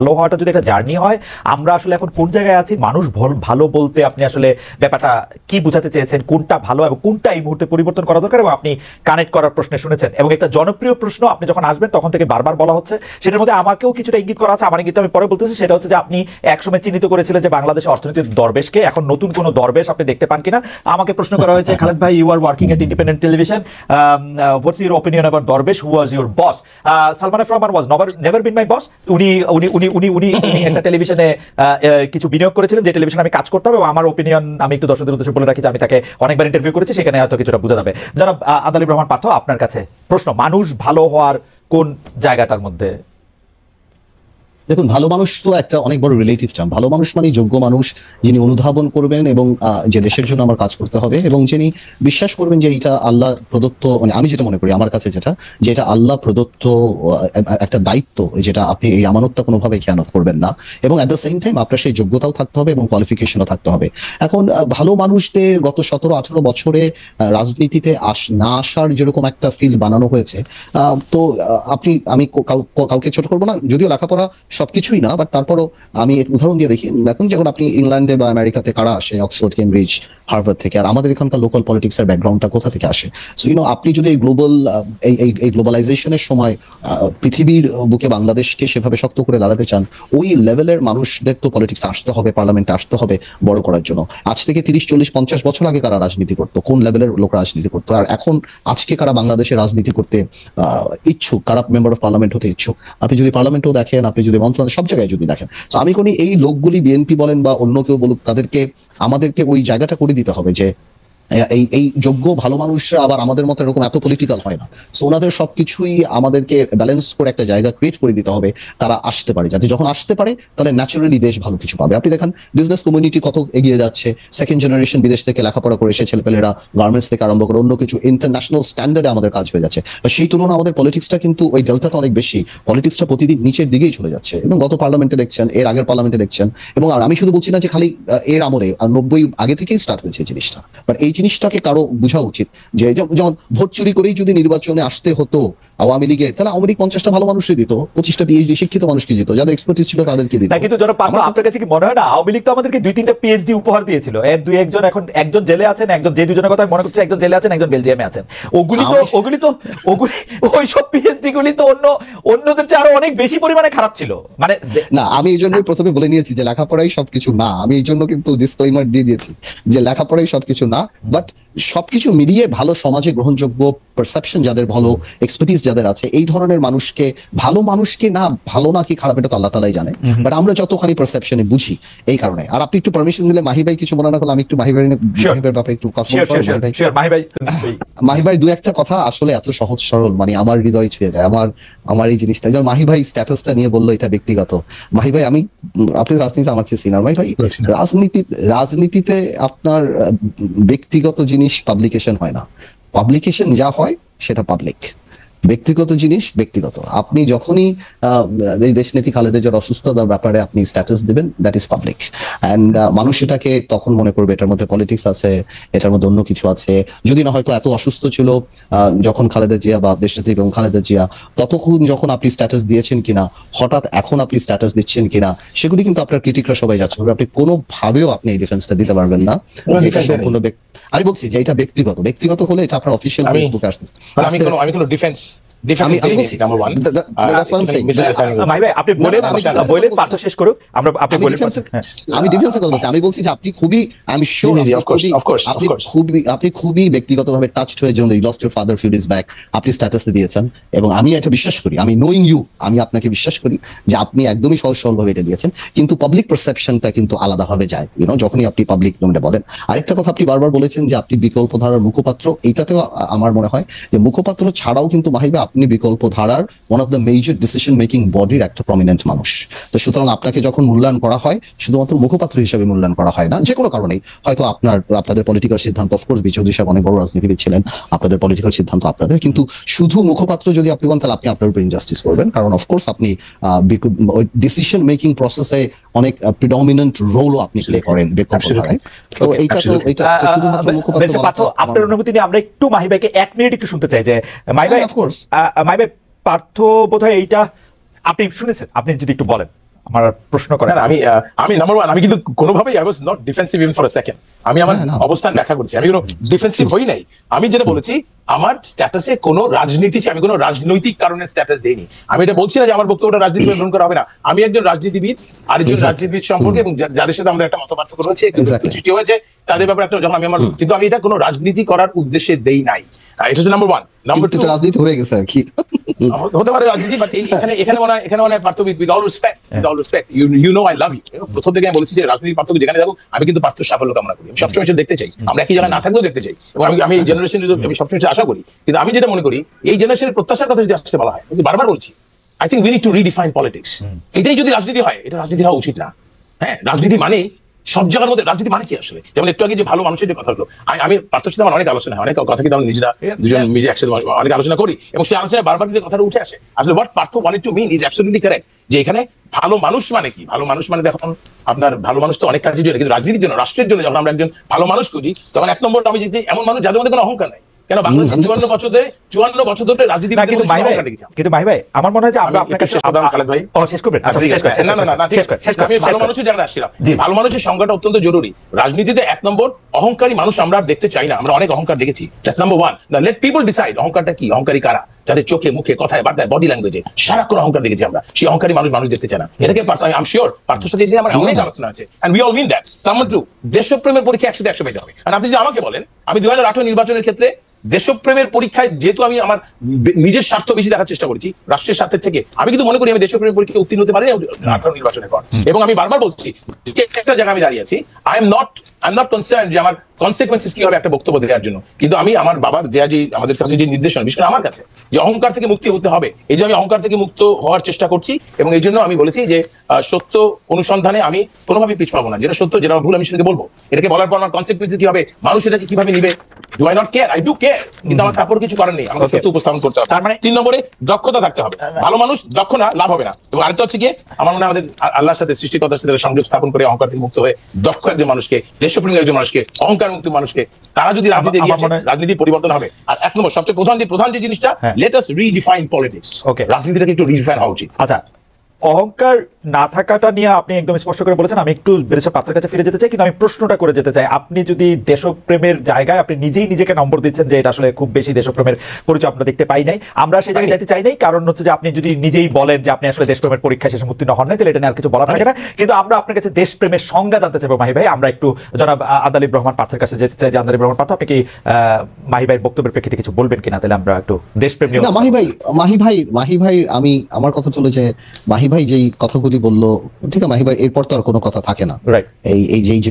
ভালো হওয়াটা যদি একটা জার্নি হয়, আমরা আসলে এখন কোন জায়গায় আছি, মানুষ ভালো বলতে আপনি আসলে ব্যাপারটা কি বোঝাতে চেয়েছেন, কোনটা ভালো এবং কোনটা এই মুহূর্তে পরিবর্তন করা দরকার, এবং আপনি কানেক্ট করার প্রশ্নে শুনেছেন এবং একটা জনপ্রিয় প্রশ্ন আপনি যখন আসবেন তখন থেকে বারবার বলা হচ্ছে, সেটার মধ্যে আমাকেও কিছুটা ইঙ্গিত করা আছে, আমার ইঙ্গিত আমি পরে বলতেছি, সেটা হচ্ছে যে আপনি একসময় চিহ্নিত করেছিলেন যে বাংলাদেশের অর্থনীতির দরবেশকে, এখন নতুন কোনো দরবেশ আপনি দেখতে পান কিনা। আমাকে প্রশ্ন করা হয়েছে, খালেদ ভাই, you are working at Independent Television, what's your opinion about Darbesh, who was your boss? Salman F Rahman was never been my boss. উনি উনি উনি উনি উনি একটা টেলিভিশনে কিছু বিনিয়োগ করেছিলেন, যে টেলিভিশনে আমি কাজ করতাম, এবং আমার ওপিনিয়ন আমি একটু দর্শকদের উদ্দেশ্যে বলে রাখি যে আমি তাকে অনেকবার ইন্টারভিউ করেছি, সেখানে হয়তো কিছুটা বোঝা যাবে। জনাব আদালিব রহমান পার্থ, আপনার কাছে প্রশ্ন, মানুষ ভালো হওয়ার কোন জায়গাটার মধ্যে? দেখুন, ভালো মানুষ তো একটা অনেক বড় রিলেটিভ টার্ম। ভালো মানুষ মানে যোগ্য মানুষ, যিনি অনুধাবন করবেন এবং যে দেশের জন্য আমার কাজ করতে হবে, এবং যিনি বিশ্বাস করবেন যে এটা আল্লাহ প্রদত্ত, মানে আমি যেটা মনে করি আমার কাছে যে এটা আল্লাহ প্রদত্ত একটা দায়িত্ব, যেটা আপনি এই আমানতটা কোনোভাবে খেয়ানত করবেন না, এবং অ্যাট দ্য সেম টাইম আপনার সেই যোগ্যতাও থাকতে হবে এবং কোয়ালিফিকেশনও থাকতে হবে। এখন ভালো মানুষদের গত 17-18 বছরে রাজনীতিতে না আসার যেরকম একটা ফিল্ড বানানো হয়েছে, তো আমি কাউকে ছোট করবো না, যদিও লেখাপড়া সবকিছুই না, বাট তারপরও আমি উদাহরণ দিয়ে দেখি। দেখুন, যখন আপনি ইংল্যান্ডে বা আমেরিকাতে কারা আসে, অক্সফোর্ড, কেমব্রিজ, হার্ভার্ড থেকে, আর আমাদের এখানকার লোকাল পলিটিক্স এর ব্যাকগ্রাউন্ডটা কোথা থেকে আসে? সো আপনি যদি এই গ্লোবালাইজেশনের সময় পৃথিবীর বুকে বাংলাদেশকে সেভাবে শক্ত করে দাঁড়াতে চান, ওই লেভেলের মানুষদের তো পলিটিক্স আসতে হবে, পার্লামেন্টে আসতে হবে বড় করার জন্য। আজ থেকে 30, 40, 50 বছর আগে কারা রাজনীতি করতো, কোন লেভেলের লোক রাজনীতি করতো, আর এখন আজকে কারা বাংলাদেশে রাজনীতি করতে ইচ্ছুক, কারা মেম্বার অফ পার্লামেন্ট হতে ইচ্ছুক? আপনি যদি পার্লামেন্টও দেখেন, আপনি যদি মন্ত্রণালয়, সব জায়গায় যদি দেখেন, তো আমি কোনি এই লোকগুলি, বিএনপি বলেন বা অন্য কেউ বলুক, আমাদেরকে ওই জায়গাটা করে দিতে হবে যে এই যোগ্য ভালো মানুষরা আবার আমাদের মতো এরকম এত পলিটিক্যাল হয় না। সো ওনাদের সবকিছুই আমাদেরকে ব্যালেন্স করে একটা জায়গা ক্রিয়েট করে দিতে হবে, তারা আসতে পারে, যাতে যখন আসতে পারে তাহলে ন্যাচারালি দেশ ভালো কিছু পাবে। আপনি দেখেন বিজনেস কমিউনিটি কত এগিয়ে যাচ্ছে, সেকেন্ড জেনারেশন বিদেশ থেকে লেখাপড়া করে এসে ছেলেপেলেরা গার্মেন্টস থেকে আরম্ভ করে অন্য কিছু ইন্টারন্যাশনাল স্ট্যান্ডার্ডে আমাদের কাজ হয়ে যাচ্ছে। সেই তুলনায় আমাদের পলিটিক্সটা কিন্তু ওই ডেল্টাটা অনেক বেশি, পলিটিক্সটা প্রতিদিন নিচের দিকেই চলে যাচ্ছে, এবং গত পার্লামেন্টে দেখছেন, এর আগের পার্লামেন্টে দেখছেন, এবং আমি শুধু বলছি না যে খালি এর আমলে, 90 আগে থেকেই স্টার্ট হয়েছে এই জিনিসটা, বাট এই জিনিসটাকে কারো বোঝা উচিত যে যেমন ভোট চুরি করেই যদি নির্বাচনে আসতে হতো আওয়ামী লীগের, তাহলে আওয়ামী লীগ 50টা ভালো মানুষই দিত, 25টা পিএইচডি শিক্ষিত মানুষকে দিত, যাদের এক্সপার্টিস ছিল তাদেরকে দিত। কিন্তু যারা পার্থ, আপনার কাছে কি মনে হয় না আওয়ামী লীগ তো আমাদেরকে 2-3টা পিএইচডি উপহার দিয়েছিল? একজন এখন একজন জেলে আছেন, একজন, যে দুজনের কথা মনে করছে, একজন জেলে আছেন, একজন বেলজিয়ামে আছেন। ওগুলি ওইসব পিএইচডি গুলি তো অন্যদের চেয়ে আরো অনেক বেশি পরিমাণে খারাপ ছিল। মানে না, আমি এই জন্যই প্রথমে বলে নিয়েছি যে লেখাপড়াই সবকিছু না। আমি এই জন্য কিন্তু ডিসক্লেইমার দিয়ে দিয়েছি যে লেখাপড়াই সবকিছু না, বাট সবকিছু মিলিয়ে ভালো সমাজে গ্রহণযোগ্য পারসেপশন যাদের, ভালো এক্সপার্টিস যাদের আছে, এই ধরনের মানুষকে, ভালো মানুষকে না, ভালো না কি খারাপ এটা তো আল্লাহ তাআলাই জানে, বাট আমরা যতখানি পারসেপশনে বুঝি এই কারণে। আর আপনি একটু পারমিশন দিলে মাহি ভাই কিছু বলা না করলে আমি একটু মাহি ভাইয়ের ব্যাপারে একটু কথা বলবো। মাহি ভাই দু একটা কথা আসলে এত সহজ সরল, মানে আমার হৃদয় ছুঁয়ে যায়। আমার এই জিনিসটা, যেমন মাহি ভাই স্ট্যাটাসটা নিয়ে বললো এটা ব্যক্তিগত। মাহি ভাই, আপনি রাজনীতি আমার চেয়ে সিনিয়র। মাহি ভাই, রাজনীতিতে আপনার ব্যক্তিগত জিনিস পাবলিকেশন হয় না, পাবলিকেশন যা হয় সেটা পাবলিক, ব্যক্তিগত জিনিস ব্যক্তিগত। আপনি যখনই দেশনেত্রী খালেদা জিয়ার অসুস্থতার ব্যাপারে আপনি স্ট্যাটাস দিবেন, দ্যাট ইজ পাবলিক, অ্যান্ড মানুষ এটাকে তখন মনে করবে এটার মধ্যে পলিটিক্স আছে, এটার মধ্যে অন্য কিছু আছে। যদি না হয়তো এত অসুস্থ ছিল যখন খালেদা জিয়া বা দেশনেত্রী এবং খালেদা জিয়া, ততক্ষণ যখন আপনি স্ট্যাটাস দিয়েছেন কিনা, হঠাৎ এখন আপনি স্ট্যাটাস দিচ্ছেন কিনা, সেগুলি কিন্তু আপনার ক্রিটিকরা সবাই যাচ্ছে। আপনি কোনোভাবেও আপনি এই ডিফেন্সটা দিতে পারবেন না। আমি বলছি যে এটা ব্যক্তিগত হলে এটা আপনার অফিসিয়াল ফেসবুকে আসছে। আমি কোনো ডিফেন্স আমি বলছি যে আপনি খুবই, আপনি খুবই ব্যক্তিগতভাবে টাচড হয়ে যখন lost your father few days back আপনি স্ট্যাটাসে দিয়েছেন, এবং আমি এটা বিশ্বাস করি, আমি নোইং ইউ, আমি আপনাকে বিশ্বাস করি যে আপনি একদমই সহজ সরলভাবে এটা দিয়েছেন, কিন্তু পাবলিক পারসেপশনটা কিন্তু আলাদাভাবে যায়, যখনই আপনি পাবলিক ডোমেনে বলেন। আরেকটা কথা আপনি বারবার বলেছেন যে আপনি বিকল্প ধারার মুখপাত্র, এইটাতেও আমার মনে হয় যে মুখপাত্র ছাড়াও কিন্তু মাহিবা আপনি বিকল্প ধারার one of the major decision making বডির একটা প্রমিনেন্ট মানুষ। তো সুতরাং আপনাকে যখন মূল্যায়ন করা হয়, শুধুমাত্র মুখপাত্র হিসেবে মূল্যায়ন করা হয় না, যে কোনো কারণেই, হয়তো আপনাদের পলিটিক্যাল সিদ্ধান্ত, অফকোর্স বিচৌধুরী সাহেব অনেক বড় রাজনীতিবিদ ছিলেন, আপনাদের পলিটিক্যাল সিদ্ধান্ত আপনাদের, কিন্তু শুধু মুখপাত্র যদি আপনি বলেন তাহলে আপনি আপনার উপর ইনজাস্টিস করবেন, কারণ অফকোর্স আপনি ডিসিশন মেকিং প্রসেসে অনেক প্রিডমিনেন্ট রোলও আপনি প্লে করেন বিকল্প ধারায়। তো এইটা শুধুমাত্র মুখপাত্র। আপনার অনুভূতি নিয়ে আমরা একটু মাহি ভাইকে 1 মিনিট একটু শুনতে চাই, যে মাহি ভাই পার্থ বোধহয় এইটা আপনি শুনেছেন, আপনি যদি একটু বলেন। আমার প্রশ্ন করেন। না, আমি নাম্বার ওয়ান, আমি কিন্তু কোনোভাবেই I was not defensive even for a second. আমি আমার অবস্থান ব্যাখ্যা করছি, আমি কোনো ডিফেন্সিভ হই নাই। আমি যেটা বলেছি, আমার স্ট্যাটাসে কোনো রাজনীতি, আমি কোনো রাজনৈতিক কারণে স্ট্যাটাস দেইনি। আমি এটা বলছি না যে আমার বক্তব্যটা রাজনীতি গ্রহণ করা হবে না। আমি একজন রাজনীতিবিদ, আরেকজন রাজনীতিবিদ সম্পর্কে এবং যাদের সাথে আমাদের একটা মতপার্থক্য রয়েছে, সৃষ্টি হয়েছে, তাদের ব্যাপারে একটা যখন আমি আমার, কিন্তু আমি এটা কোনো রাজনীতি করার উদ্দেশ্যে দেই নাই। এটা হচ্ছে নাম্বার ওয়ান। নাম্বার টু, রাজনীতি হয়ে গেছে আর কি, হতে পারে রাজনীতি, বাট এখানে মনে হয় পার্থক্য, with all respect, you know I love you. প্রথম থেকে আমি বলেছি যে রাজনীতির পার্থক্য যেখানে থাকুক, আমি কিন্তু পার্থক্য সাফল্য কামনা করি। আমি সবসময় সেটা দেখতে চাই, আমরা একই জায়গায় না থাকলেও দেখতে চাই, এবং আমি এই জেনারেশন আমি সবসময় আশা করি। কিন্তু আমি যেটা মনে করি, এই জেনারেশনের প্রত্যাশার কথা যদি আজকে বলা হয়, আমি বারবার বলছি, I think we need to redefine politics. এটাই যদি রাজনীতি হয়, এটা রাজনীতি হওয়া উচিত না। হ্যাঁ, রাজনীতি মানে সব জায়গার মধ্যে রাজনীতি মানে কি আসলে, যেমন একটু আগে যে ভালো মানুষের যে কথা হলো, আমি পার্থর সাথে আমার অনেক আলোচনা হয়, অনেক কথা কিন্তু আমরা নিজেরা দুজন মিলে একসাথে অনেক আলোচনা করি, এবং সেই আলোচনায় বারবার যে কথাটা উঠে আসে, আসলে what Partha wanted to mean is absolutely correct, যে এখানে ভালো মানুষ মানে কি। ভালো মানুষ মানে দেখুন, আপনার ভালো মানুষ তো অনেক কাজের জন্য, কিন্তু রাজনীতির জন্য, রাষ্ট্রের জন্য যখন আমরা একজন ভালো মানুষ খুঁজি, তখন এক নম্বর আমি যে এমন মানুষ যাদের মধ্যে কোনো অহংকার নাই। কেন বাংলাদেশে 54 বছর ধরে রাজনীতি, কিন্তু ভাই আমার মনে হয় যে আমরা আপনার কাছে খালেদ ভাই শেষ করবেন। আমি ভালো মানুষের জায়গায় আসছিলাম, ভালো মানুষের সংজ্ঞাটা অত্যন্ত জরুরি। রাজনীতিতে এক নম্বর, অহংকারী মানুষ আমরা দেখতে চাই না। আমরা অনেক অহংকার দেখেছি, that's number one. Let people decide অহংকারটা কি, অহংকারী কারা, যাদের চোখে মুখে কথায় বার্তায় বডি ল্যাঙ্গুয়েজে সারাক্ষণ অহংকার দেখেছি আমরা। সেই অহংকারী মানুষ দেখতে চায় না। এটাকে আই এম শিওর পার্থর সাথে আমার অনেক আলোচনা আছে, and we all mean that. Number two, দেশপ্রেমের পরীক্ষা 100 পেতে হবে। আর আপনি যদি আমাকে বলেন, আমি 2018 নির্বাচনের ক্ষেত্রে দেশপ্রেমের পরীক্ষায় যেহেতু আমি আমার নিজের স্বার্থ বেশি দেখার চেষ্টা করেছি রাষ্ট্রের স্বার্থের থেকে, আমি কিন্তু মনে করি আমি দেশপ্রেমের পরীক্ষায় উত্তীর্ণ হতে পারি 18 নির্বাচনের পর। এবং আমি বারবার বলছি, একটা জায়গায় আমি দাঁড়িয়ে আছি, আই এম নট কনসার্ন যে আমার কনসিকুয়েন্সেস কি হবে একটা বক্তব্য দেওয়ার জন্য, কিন্তু আমি আমার বাবার দেয়া যে আমাদের কাছে যে নির্দেশনা, বিশেষ করে আমার কাছে, যে অহংকার থেকে মুক্তি হতে হবে, এই যে আমি অহংকার থেকে মুক্ত হওয়ার চেষ্টা করছি। এবং এই জন্য আমি বলেছি যে সত্য অনুসন্ধানে আমি কোনোভাবেই পিছ পাবো না। যেটা সত্য, যেটা ভুল, আমি সেটাকে বলবো। এটাকে বলার পর আমার কনসিকুয়েন্স কি হবে, মানুষ এটাকে কিভাবে নিবে, do I not care, I do care, কিন্তু আমার কাপড় কিছু করার নেই, আমাকে সত্য উপস্থাপন করতে হবে। তার মানে 3 নম্বরে দক্ষতা থাকতে হবে। ভালো মানুষ দক্ষ না, লাভ হবে না। এবং আরেকটা হচ্ছে কি, আমার মনে হয় আমাদের আল্লাহর সাথে, সৃষ্টিকর্তার সাথে সংযোগ স্থাপন করে অহংকার থেকে মুক্ত হয়ে দক্ষ একজন মানুষকে, দেশপ্রেমিক একজন মানুষকে, অহংকার মুক্ত মানুষকে, তারা যদি রাজনীতি এগিয়ে আসে, রাজনীতি পরিবর্তন হবে। আর এক নম্বর সবচেয়ে প্রধান যে জিনিসটা, লেট আস রিডিফাইন পলিটিক্স। রাজনীতিটাকে একটু রিডিফাইন হওয়া উচিত। আচ্ছা, অহংকার না থাকাটা নিয়ে আপনি একদম স্পষ্ট করে বলেছেন। আমি একটু ব্যারিস্টার পাত্রের কাছে ফিরে যেতে চাই, কিন্তু আমি প্রশ্নটা করে যেতে চাই, আপনি যদি দেশপ্রেমের জায়গায় আপনি নিজেই নিজেকে নম্বর দিচ্ছেন যে এটা আসলে খুব বেশি দেশপ্রেমের পরিচয় আমরা দেখতে পাই নাই, আমরা সেই জায়গায় যেতে চাই নাই, কারণ হচ্ছে যে আপনি যদি নিজেই বলেন যে আপনি আসলে দেশপ্রেমের পরীক্ষায় শেষে উত্তীর্ণ হন নাই, তাহলে এটা নিয়ে আর কিছু বলা থাকে না। কিন্তু আমরা আপনার কাছে দেশপ্রেমের সংজ্ঞা জানতে চাইবো মাহি ভাই। আমরা একটু জনাব আন্দালিব রহমান পাত্রের কাছে যেতে চাই যে আন্দালিব রহমান পাত্র, আপনি কি মাহি ভাইয়ের বক্তব্যের প্রেক্ষিতে কিছু বলবেন কিনা? তাহলে আমরা একটু দেশপ্রেম নিয়ে। মাহি ভাই আমি আমার কথা চলে যে মাহি ভাই যেই কথাগুলি বললো, ঠিক আছে মাহি ভাই, এরপর তো আর কোনো কথা থাকে না। রাইট, এই